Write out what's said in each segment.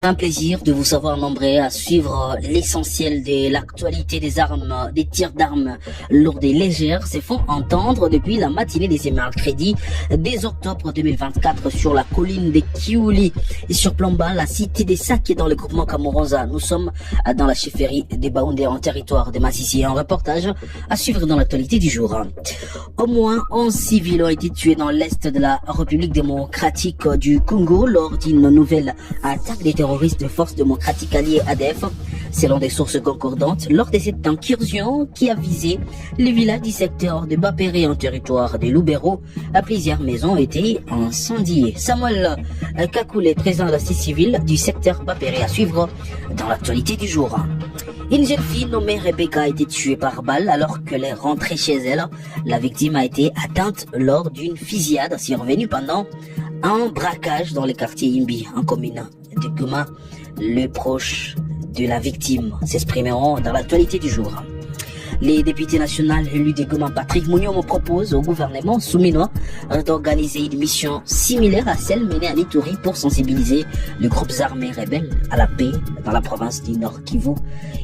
Un plaisir de vous savoir nombreux à suivre l'essentiel de l'actualité des armes, des tirs d'armes lourdes et légères se font entendre depuis la matinée de ce mercredi 10 octobre 2024 sur la colline de Kiouli et sur Plomba, la cité des Sacs dans le groupement Kamoronza. Nous sommes dans la chefferie des Baoundé en territoire de Massissi. Un reportage à suivre dans l'actualité du jour. Au moins 11 civils ont été tués dans l'est de la République démocratique du Congo lors d'une nouvelle attaque des terroristes de forces démocratiques alliées ADF, selon des sources concordantes, lors de cette incursion qui a visé le village du secteur de Bapéré en territoire de Lubero. Plusieurs maisons ont été incendiées. Samuel Kakoulé, président de la société civile du secteur Bapéré, à suivre dans l'actualité du jour. Une jeune fille nommée Rebecca a été tuée par balle alors qu'elle est rentrée chez elle. La victime a été atteinte lors d'une fusillade survenue pendant un braquage dans le quartier Imbi, en commune de Goma. Les proches de la victime s'exprimeront dans l'actualité du jour. Les députés nationaux élus de Goma, Patrick Mouniom, proposent au gouvernement souminois d'organiser une mission similaire à celle menée à Ituri pour sensibiliser les groupes armés rebelles à la paix dans la province du Nord Kivu.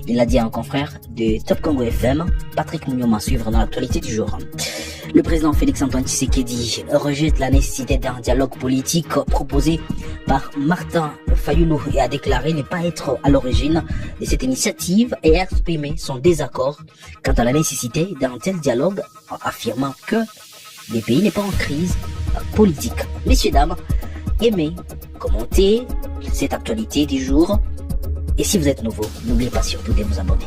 Il a dit à un confrère de Top Congo FM, Patrick Mouniom, à suivre dans l'actualité du jour. Le président Félix-Antoine Tshisekedi rejette la nécessité d'un dialogue politique proposé par Martin Fayulu et a déclaré ne pas être à l'origine de cette initiative et a exprimé son désaccord quant à la nécessité d'un tel dialogue, en affirmant que le pays n'est pas en crise politique. Messieurs, dames, aimez, commentez cette actualité du jour et si vous êtes nouveau, n'oubliez pas surtout de vous abonner.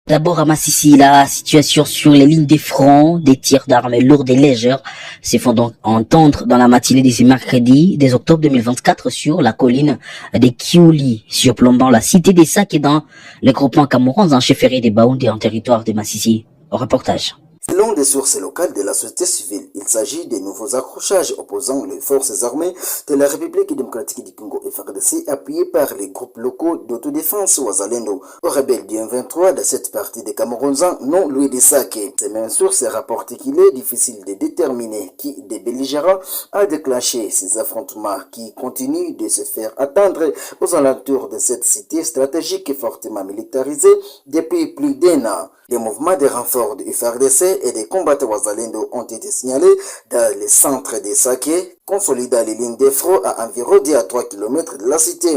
D'abord à Massissi, la situation sur les lignes des fronts, des tirs d'armes lourdes et légères se font donc entendre dans la matinée de ce mercredi 10 octobre 2024 sur la colline de Kiouli, surplombant la cité des Sacs et dans le groupement Kamoronza en chefferie des Baoundé en territoire de Massissi. Au reportage. Selon des sources locales de la société civile, il s'agit de nouveaux accrochages opposant les forces armées de la République démocratique du Congo FARDC appuyées par les groupes locaux d'autodéfense Wazalendo aux rebelles du M23 de cette partie des Kamoronza non Louis de Sake. Ces mêmes sources rapportent qu'il est difficile de déterminer qui des belligérants a déclenché ces affrontements qui continuent de se faire attendre aux alentours de cette cité stratégique et fortement militarisée depuis plus d'un an. Des mouvements de renfort du FARDC et des combattants Wazalendo ont été signalés dans le centre de Sake, consolidant les lignes de front à environ 2 à 3 km de la cité.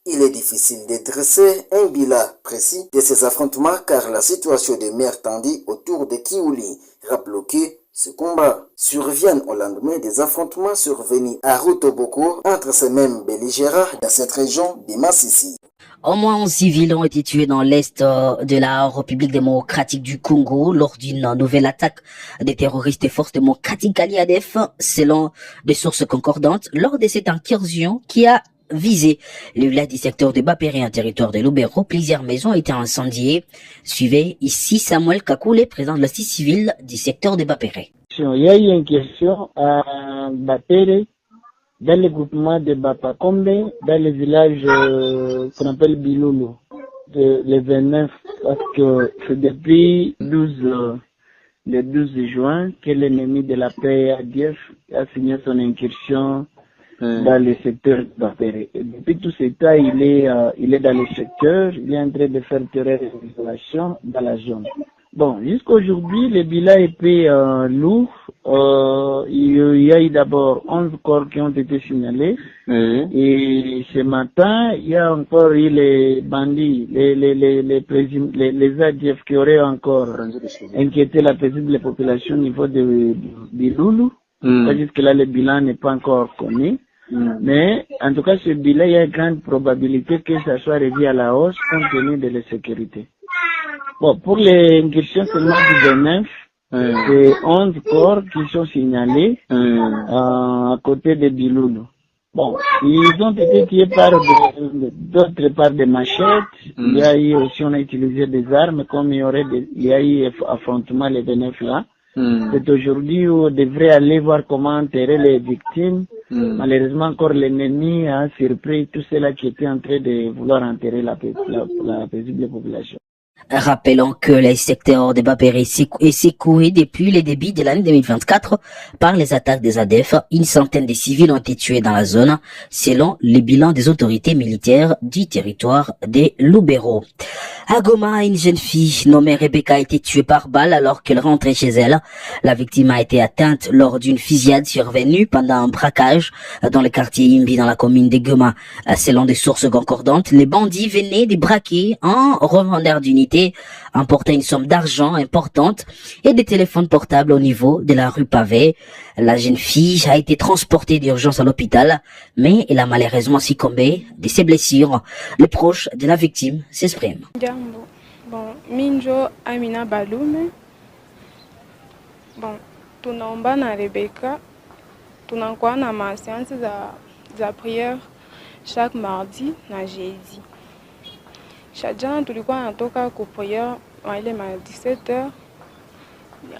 Il est difficile de dresser un bilan précis de ces affrontements car la situation de mer tendue autour de Kiouli rappelle que ce combat survient au lendemain des affrontements survenus à Rutoboko entre ces mêmes belligérants dans cette région de Massissi. Au moins 11 civils ont été tués dans l'est de la République démocratique du Congo lors d'une nouvelle attaque des terroristes des forces démocratiques alliées ADF, selon des sources concordantes, lors de cette incursion qui a visé le village du secteur de Bapéré, un territoire de Lubero. Plusieurs maisons ont été incendiées. Suivez ici Samuel Kakoulé, président de la société civile du secteur de Bapéré. Il y a eu une question à Bapéré, dans le groupement de Bapakombe, dans le village qu'on appelle Biloulou, le 29, parce que c'est depuis le 12 juin que l'ennemi de la paix ADF a signé son incursion dans le secteur de Bapéré. Depuis tout ce temps, il est dans le secteur, il est en train de faire terreur et isolation dans la zone. Bon, jusqu'aujourd'hui, le bilan était lourd. Il y a eu d'abord 11 corps qui ont été signalés. Et ce matin, il y a encore eu les bandits, les ADF qui auraient encore inquiété la paisible population au niveau de Loulou. Jusque là, le bilan n'est pas encore connu. Mais, en tout cas, ce bilan, il y a une grande probabilité que ça soit revu à la hausse compte tenu de la sécurité. Bon, pour les incursions seulement du 29, c'est 11 corps qui sont signalés à côté de Biloulou. Bon, ils ont été tués par d'autres par des machettes. Il y a eu aussi, on a utilisé des armes, comme il y a eu affrontement les 29 là. C'est aujourd'hui où on devrait aller voir comment enterrer les victimes. Malheureusement, encore l'ennemi a surpris tous ceux-là qui étaient en train de vouloir enterrer la paisible population. Rappelons que le secteur de Bapéry est secoué depuis le début de l'année 2024 par les attaques des ADF. Une centaine de civils ont été tués dans la zone, selon le bilan des autorités militaires du territoire des Lubero. À Goma, une jeune fille nommée Rebecca a été tuée par balle alors qu'elle rentrait chez elle. La victime a été atteinte lors d'une fusillade survenue pendant un braquage dans le quartier Imbi dans la commune de Goma. Selon des sources concordantes, les bandits venaient de braquer un revendeur d'unités, emportait une somme d'argent importante et des téléphones portables au niveau de la rue Pavé. La jeune fille a été transportée d'urgence à l'hôpital, mais elle a malheureusement succombé de ses blessures. Les proches de la victime s'expriment. Bon, Minjo Amina Balume. Bon, tunaomba na Rebecca. Tunakuwa na maseansi za prière chaque mardi na jeudi. Jana tulikuwa natoka kuprière ile ma 17h.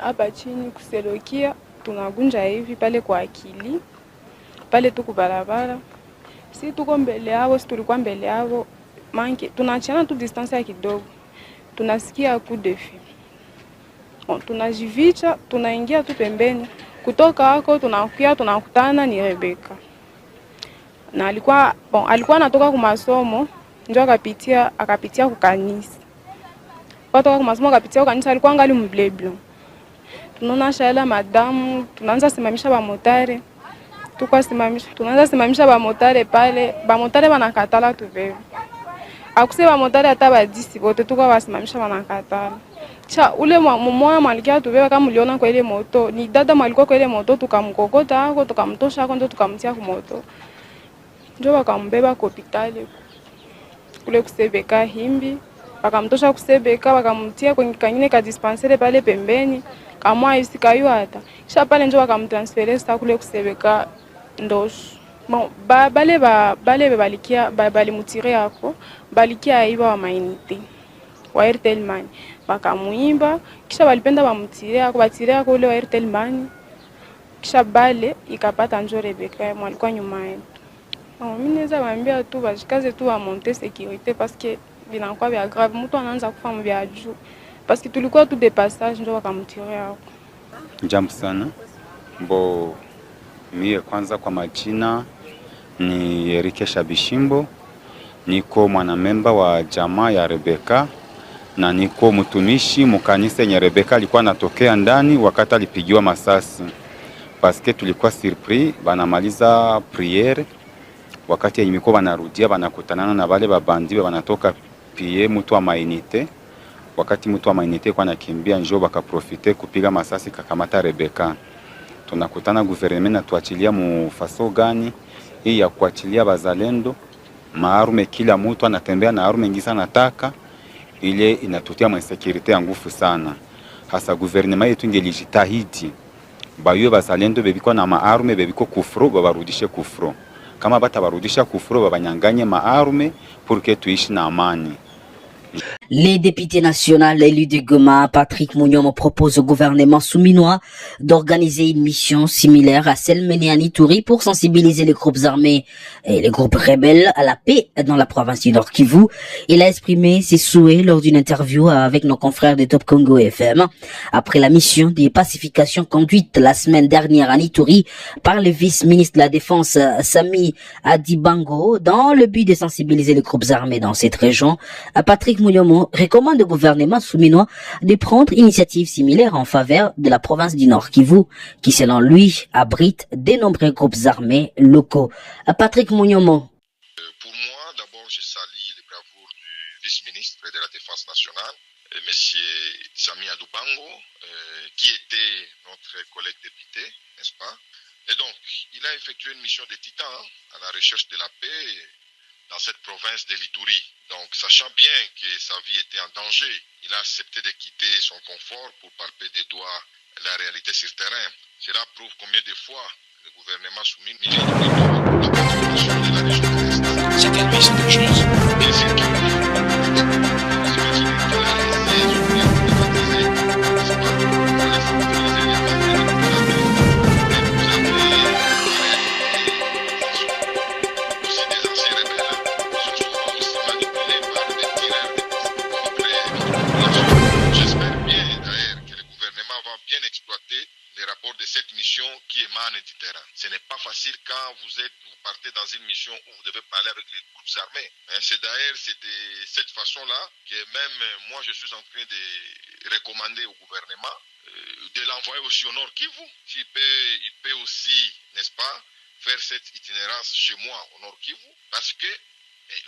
Hapa chini kuselokia tunagunja hivi pale kwa akili. Pale tuko barabara. Si tuko mbele yao, si tulikuwa mbele yao, manke tunaachana tu distance ya kidogo. Tunasikia coup de feu. Bon, tunajivicha, tunaingia tu pembeni. Kutoka hako tunakuya tunakutana ni Rebecca. Na alikuwa anatoka kwa masomo, ndio akapitia kwa kanisa. Kutoka kwa masomo akapitia kwa kanisa, alikuwa angali mbleblo. Tunaona shala madamu, tunaanza simamisha ba motare. Tunaanza simamisha ba motare pale, ba motare banakatala tubebe. Akusema motare hata ba 10 bote tuko basimamisha banakatala. Cha ule mmoja malikia tubeba kama uliona kwa ile moto, ni dada malikuwa kwa ile moto tukamkokota hako tukamtosha hako ndio tukamtia kwa moto. Ndio wakambeba kwa hospitali kule kusebeka Himbi, wakamtosha kusebeka wakamtia kwenye kanyine ka dispensaire pale pembeni, kama isikayo hata. Kisha pale ndio wakamtransfere sasa kule kusebeka Ndosho. Bon, bale balikia balimutire yako, balikia iba wa mainite. Wa Airtel Money. Bakamuimba, kisha balipenda bamutire yako, batire yako ule wa Airtel Money. Kisha bale ikapata njo Rebecca mwalikuwa nyuma yetu. Mimi naweza waambia tu bashikaze tu wa monter sécurité parce que binakuwa vya grave, mtu anaanza kufa mbia juu. Parce que tulikuwa tu de passage ndio wakamutire yako. Jambo sana. Mbo mie kwanza kwa majina ni Erike Shabishimbo, niko mwanamemba wa jamaa ya Rebecca na niko mtumishi mkanisa yenye Rebecca alikuwa anatokea ndani wakati alipigiwa masasi. Paske tulikuwa surpris banamaliza priere, wakati yenye banarudia banakutanana na wale babandi banatoka pie mtu wa mainite. Wakati mtu wa mainite kwa nakimbia njoo bakaprofite kupiga masasi kakamata Rebecca. Tunakutana gouvernement na tuachilia mufaso gani hii ya kuachilia bazalendo maarume, kila mtu anatembea na arume ngisa nataka, ile inatutia mwensekirite ya ngufu sana. Hasa gouvernement yetu ingelijitahidi bayo bazalendo bebiko na maarume bebiko kufro babarudishe kufro, kama bata barudisha kufro babanyanganye maarume pour que tuishi na amani. Les députés nationaux élus de Goma, Patrick Mouniom, propose au gouvernement souminois d'organiser une mission similaire à celle menée à Ituri pour sensibiliser les groupes armés et les groupes rebelles à la paix dans la province du Nord Kivu. Il a exprimé ses souhaits lors d'une interview avec nos confrères de Top Congo FM après la mission de pacification conduite la semaine dernière à Ituri par le vice-ministre de la Défense Sami Adibango dans le but de sensibiliser les groupes armés dans cette région. Patrick Mouniom recommande au gouvernement souminois de prendre initiative similaire en faveur de la province du Nord Kivu, qui selon lui abrite de nombreux groupes armés locaux. Patrick Mouniomo. Pour moi, d'abord, je salue les bravoures du vice-ministre de la Défense nationale, M. Sami Adibango, qui était notre collègue député, n'est-ce pas? Et donc, il a effectué une mission de titan à la recherche de la paix dans cette province de l'Ituri. Donc, sachant bien que sa vie était en danger, il a accepté de quitter son confort pour palper des doigts la réalité sur terrain. Cela prouve combien de fois le gouvernement soumis milite la population de la région de l'Est. C'est une mission d'urgence. Bien sûr que oui. de cette mission qui émane du terrain. Ce n'est pas facile quand vous partez dans une mission où vous devez parler avec les groupes armés. C'est d'ailleurs de cette façon-là que même moi je suis en train de recommander au gouvernement de l'envoyer aussi au Nord Kivu. Il peut aussi, n'est-ce pas, faire cette itinérance chez moi au Nord Kivu, parce que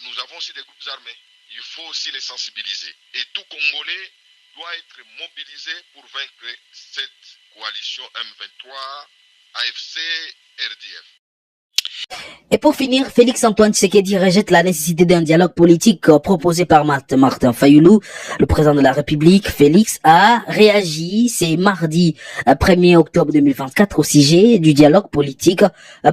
nous avons aussi des groupes armés. Il faut aussi les sensibiliser. Et tout Congolais doit être mobilisé pour vaincre cette coalition M23, AFC, RDF. Et pour finir, Félix-Antoine Tshisekedi rejette la nécessité d'un dialogue politique proposé par Martin Fayulu. Le président de la République, Félix, a réagi, c'est mardi 1er octobre 2024 au sujet du dialogue politique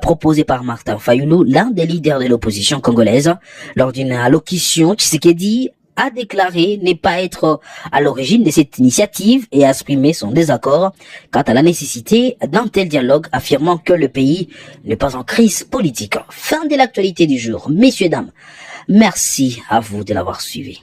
proposé par Martin Fayulu, l'un des leaders de l'opposition congolaise. Lors d'une allocution, Tshisekedi a déclaré ne pas être à l'origine de cette initiative et a exprimé son désaccord quant à la nécessité d'un tel dialogue, affirmant que le pays n'est pas en crise politique. Fin de l'actualité du jour. Messieurs, dames, merci à vous de l'avoir suivi.